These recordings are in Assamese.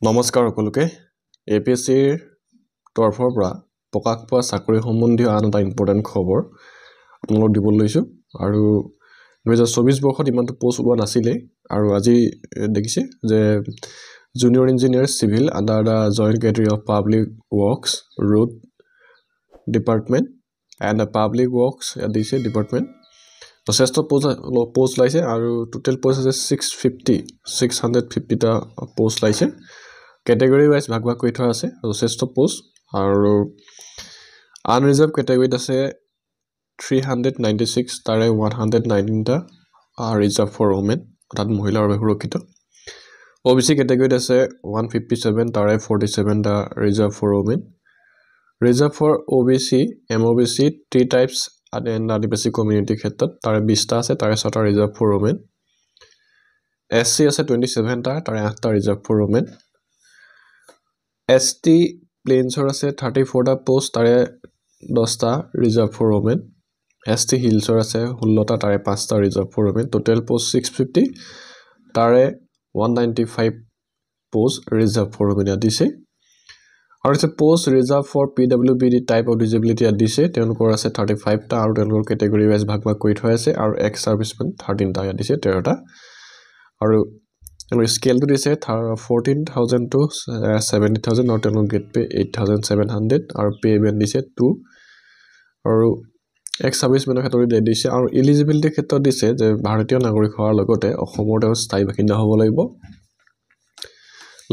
নমস্কাৰ সকলোকে এপিএসসিৰ তৰফৰ পৰা প্ৰকাশ পোৱা চাকৰি সম্বন্ধীয় আন এটা ইম্পৰ্টেন্ট খবৰ আপোনালোকক দিবলৈ লৈছো আৰু 2024 বৰ্ষত ইমানটো পোষ্ট ওলোৱা নাছিলে আৰু আজি দেখিছে যে junior engineer civil under the joint category of public works road department and the public works দিছে ডিপাৰ্টমেন্ট যথেষ্ট পোষ্ট লাইছে আৰু টোটাল পোষ্ট আছে 650 টা পোষ্ট লাইছে category wise ভাগ কৰি থোৱা আছে যথেষ্ট পোষ্ট আৰু আনৰিজাৰ্ভ ক্যাটাগৰীত আছে 396 তাৰে 119 টা ৰিজাৰ্ভ ফৰ ওমেন অৰ্থাৎ মহিলাৰ বাবে সুৰক্ষিত ওবিসি ক্যাটাগৰীত আছে 157 তাৰে 47 টা reserve for women reserve for OBC MOBC 3 types and Adivasi community ক্ষেত্ৰত তাৰে 20 টা আছে তাৰে 6 টা ৰিজাৰ্ভ ফৰ ওমেন এসসি আছে 27 টা তাৰে 8 টা ৰিজাৰ্ভ ফৰ ওমেন ST প্লেনছৰ আছে 34 টা পোষ্ট তাৰে 10 টা ৰিজাৰ্ভ ফৰ ওমেন ST হিলছৰ আছে 16 টা তাৰে 5 টা reserve for women total post 650 তাৰে 195 পোষ্ট ৰিজাৰ্ভ ফৰ ওমেন দিছে আৰু আছে post reserve for PWBD type of disability দিছে তেওঁলোকৰ আছে 35 টা আৰু তেওঁলোকৰ ক্যাটাগৰী ওয়াইজ ভাগ কৰি থোৱা আছে আৰু এক্স সাৰ্ভিসমেন 13 টা দিছে 13 টা আৰু স্কেল to দিছে 14000 to 70000 or তেওঁলোক গেট পে 8700 আৰু পে বেন দিছে 2 আৰু এক্স সাৰ্ভিসমেনৰ ক্ষেত্ৰত দিছে আৰু এলিজিবিলিটি ক্ষেত্ৰত দিছে যে ভাৰতীয় নাগৰিক হোৱাৰ লগতে অসমৰ তেওঁ স্থায়ী বাসিন্দা হ'ব লাগিব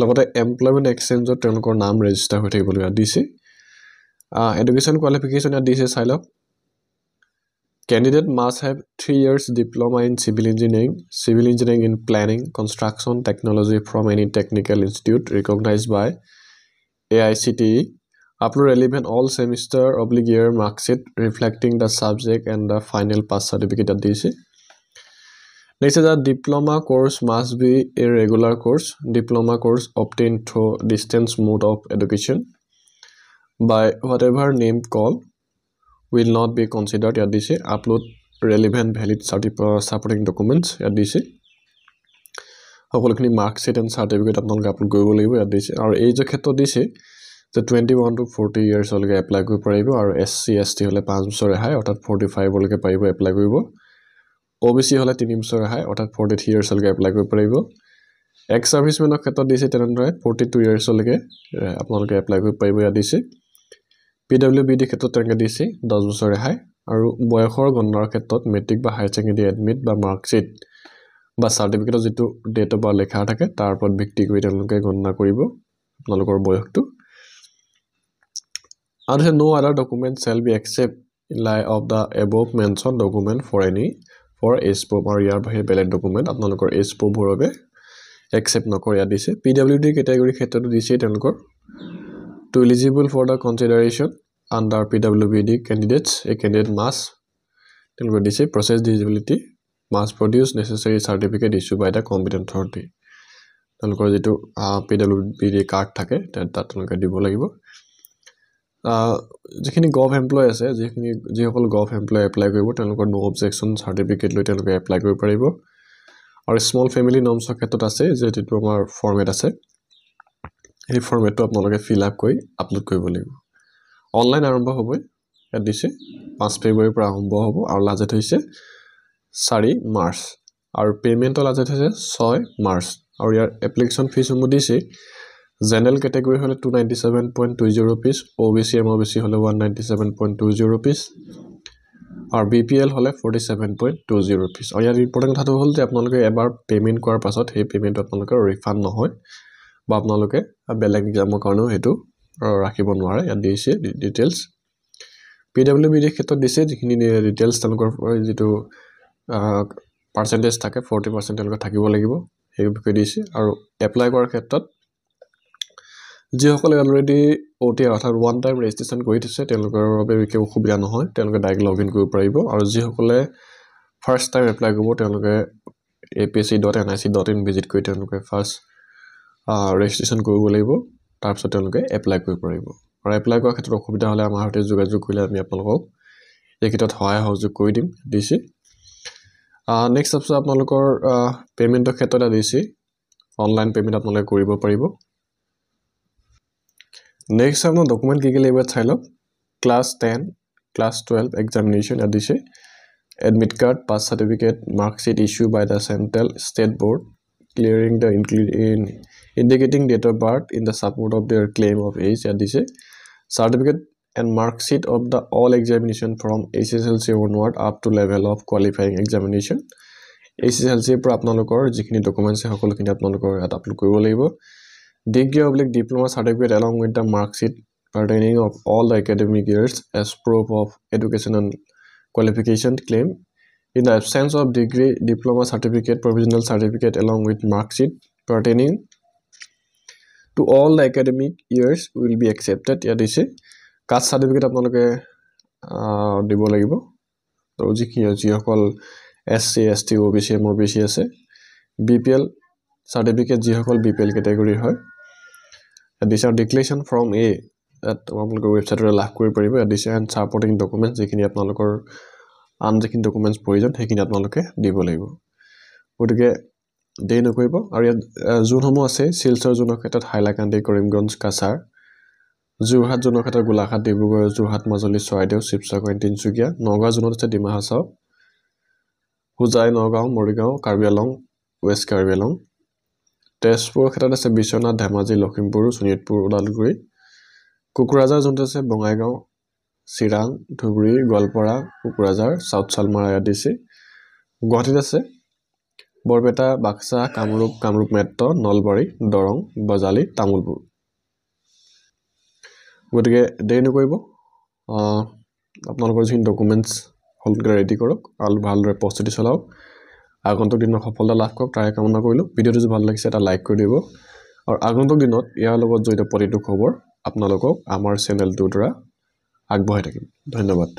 লগতে এমপ্লয়মেন্ট এক্সচেঞ্জত তেওঁলোকৰ নাম ৰেজিষ্টাৰ হৈ থাকিব লগা দিছে এডুকেশন কোৱালিফিকেশন দিছে চাইলক Candidate must have 3 years diploma in civil engineering in planning, construction, technology from any technical institute recognized by AICTE. Upload relevant all semester year marksheet reflecting the subject and the final pass certificate at DC. Next is that diploma course must be a regular course. Diploma course obtained through distance mode of education by whatever name called will not be considered at this upload relevant valid supporting documents at this সকলখিনি marksheet and certificate আপোনালোকে আপলোড কৰিব লাগিব at this আৰু এই যে ক্ষেত্ৰত দিছে যে 21 to 40 years হলকে এপ্লাই কৰিব পাৰিব আৰু SC ST হলে 5 বছৰ ৰেহাই অৰ্থাৎ 45 হলকে পাৰিব এপ্লাই কৰিব OBC হলে 3 বছৰ ৰেহাই অৰ্থাৎ 43 years হলকে এপ্লাই কৰিব পাৰিব এক্স সাৰ্ভিসমেনৰ ক্ষেত্ৰত দিছে তেনেদৰে 42 years হলকে আপোনালোকে এপ্লাই কৰিব পাৰিব at this PWBD ক্ষেত্ৰত তেনেকৈ দিছে 10 বছৰ ৰেহাই আৰু বয়সৰ গণনাৰ ক্ষেত্ৰত মেট্ৰিক বা হাই সেকেন্ডাৰী এডমিট বা মাৰ্কশিট বা সাৰ্টিফিকেটৰ যেটো ডেট অফ বাৰ্থ লেখা থাকে তাৰ ওপৰত ভিত্তি কৰি তেওঁলোকে গণনা কৰিব আপোনালোকৰ বয়সটো আৰু no other document shall be accept in light of the above mentioned document for age proof আৰু ইয়াৰ বাহিৰে বেলেগ ডকুমেন্ট আপোনালোকৰ age proof বাবে accept নকৰিয়া দিছে PWD ক্যাটাগৰী ক্ষেত্ৰত দিছে তেওঁলোকৰ to eligible for the consideration under PWBD candidates a candidate must process eligibility must produce necessary certificate issued by the competent authority তেওঁলোকৰ যেটো PWBD কাৰ্ড থাকে তাত তেওঁলোকে দিব লাগিব যিখিনি গভ এমপ্লয় আছে যিসকল গভ এমপ্লয় এপ্লাই কৰিব তেওঁলোকৰ নো অবজেকশন সাৰ্টিফিকেট লৈ তেওঁলোকে এপ্লাই কৰিব পাৰিব আৰু স্মল ফেমিলি নৰ্মছৰ ক্ষেত্ৰত আছে যেটো আমাৰ ফৰমেট আছে এই ফৰমেটটো আপোনালোকে ফিল আপ কৰি আপলোড কৰিব লাগিব অনলাইন আৰম্ভ হ'ব ইয়াত দিছে 5 ফেব্ৰুৱাৰীৰ পৰা আৰম্ভ হ'ব আৰু লাষ্ট হৈছে 4 মাৰ্চ আৰু পেমেন্টৰ লাষ্ট হৈছে 6 মাৰ্চ আৰু ইয়াৰ এপ্লিকেশন ফিজ সমূহ দিছে জেনাৰেল ক্যাটাগৰী হলে 297.20 rupees OBC MOBC হলে 197.20 rupees আৰু BPL হলে 47.20 rupees আৰু ইয়াৰ ইম্পৰ্টেন্ট কথাটো হ'ল যে আপোনালোকে এবাৰ পেমেন্ট কৰাৰ পাছত সেই পেমেন্ট আপোনালোকৰ ৰিফান্ড নহয় বা আপোনালোকে বেলেগ এক্সামৰ কাৰণেও হেতু ৰাখিব নোৱাৰে ইয়াত দিছে ডিটেইলছ PWBD ক্ষেত্ৰত দিছে যিখিনি ডিটেইলছ তেওঁলোকৰ যেটো পাৰ্সেন্টেজ থাকে 40% তেওঁলোকৰ থাকিব লাগিব এই বিষয়ে দিছে আৰু এপ্লাই কৰাৰ ক্ষেত্ৰত যিসকলে অলৰেডি OTR অৰ্থাৎ ওৱান টাইম ৰেজিষ্ট্ৰেচন কৰি থৈছে তেওঁলোকৰ বাবে বিশেষ অসুবিধা নহয় তেওঁলোকে ডাইৰেক্ট লগইন কৰিব পাৰিব আৰু যিসকলে ফাৰ্স্ট টাইম এপ্লাই কৰিব তেওঁলোকে apsc.nic.in ভিজিট কৰি তেওঁলোকে ফাৰ্স্ট ৰেজিষ্ট্ৰেচন কৰিব লাগিব তাৰ পিছত তেওঁলোকে এপ্লাই কৰিব পাৰিব আৰু এপ্লাই কৰাৰ ক্ষেত্ৰত অসুবিধা হলে আমাৰ সৈতে যোগাযোগ কৰিলে আমি আপোনালোকক এই ক্ষেত্ৰত সহায় সহযোগ কৰি দিম দিছে নেক্সট আপোনালোকৰ পেমেন্টৰ ক্ষেত্ৰত দিছে অনলাইন পেমেন্ট আপোনালোকে কৰিব পাৰিব নেক্সট আপোনাৰ ডকুমেণ্ট কি লাগিব চাই লওক ক্লাছ 10 ক্লাছ 12 এক্সামিনেশ্যন ইয়াত দিছে admit card pass certificate marksheet issue by the central state board clearing the indicating date of birth in the support of their claim of age ইয়াত দিছে certificate and mark sheet of the all examination from SSLC onward up to level of qualifying examination SSLC পৰা আপোনালোকৰ যিখিনি ডকুমেন্টছ সকলোখিনি আপোনালোকৰ ইয়াত আপলোড কৰিব লাগিব degree / diploma certificate along with the mark sheet pertaining of all the academic years as proof of educational qualification claim in the absence of degree diploma certificate provisional certificate along with mark sheet pertaining to all the academic years will be accepted ইয়াত দিছে কাষ্ট সাৰ্টিফিকেট আপোনালোকে দিব লাগিব তো যিসকল SC ST OBC MOBC আছে BPL সাৰ্টিফিকেট যিসকল BPL ক্যাটাগৰী হয় দিছে ডিক্লেৰেশ্যন ফ্ৰম A আপোনালোকৰ ৱেবছাইটৰে লাভ কৰিব পাৰিব দিছে এণ্ড সাপোৰ্টিং ডকুমেন্টছ যিখিনি আপোনালোকৰ আন যিখিনি ডকুমেন্টছ প্ৰয়োজন সেইখিনি আপোনালোকে দিব লাগিব গতিকে দেই নকৰিব আৰু ইয়াত জোনসমূহ আছে শিলচৰ জোনৰ ক্ষেত্ৰত হাইলাকান্দি কৰিমগঞ্জ কাছাৰ যোৰহাট জোনৰ ক্ষেত্ৰত গোলাঘাট ডিব্ৰুগড় যোৰহাট মাজুলী চৰাইদেউ শিৱসাগৰ তিনচুকীয়া নগাঁও জোনত আছে ডিমা হাছাও হুজাই নগাঁও মৰিগাঁও কাৰ্বি আংলং ৱেষ্ট কাৰ্বি আংলং তেজপুৰৰ ক্ষেত্ৰত আছে বিশ্বনাথ ধেমাজি লখিমপুৰ শোণিতপুৰ ওদালগুৰি কোকৰাঝাৰ জোনত আছে বঙাইগাঁও চিৰাং ধুবুৰী গোৱালপাৰা কোকৰাঝাৰ সাউথ চালমাৰা ইয়াত দিছে গুৱাহাটীত আছে বৰপেটা বাক্সা কামৰূপ মেট্ৰ নলবাৰী দৰং বজালী তামুলপুৰ গতিকে দেৰি নকৰিব আপোনালোকৰ যিখিনি ডকুমেন্টছ হলকে ৰেডি কৰক আৰু ভালদৰে প্ৰস্তুতি চলাওক আগন্তুক দিনৰ সফলতা লাভ কৰক তাৰে কামনা কৰিলো ভিডিঅটো যদি ভাল লাগিছে এটা লাইক কৰি দিব আৰু আগন্তুক দিনত ইয়াৰ লগত জড়িত প্ৰতিটো খবৰ আপোনালোকক আমাৰ চেনেলটোৰ দ্বাৰা আগবঢ়াই থাকিম ধন্যবাদ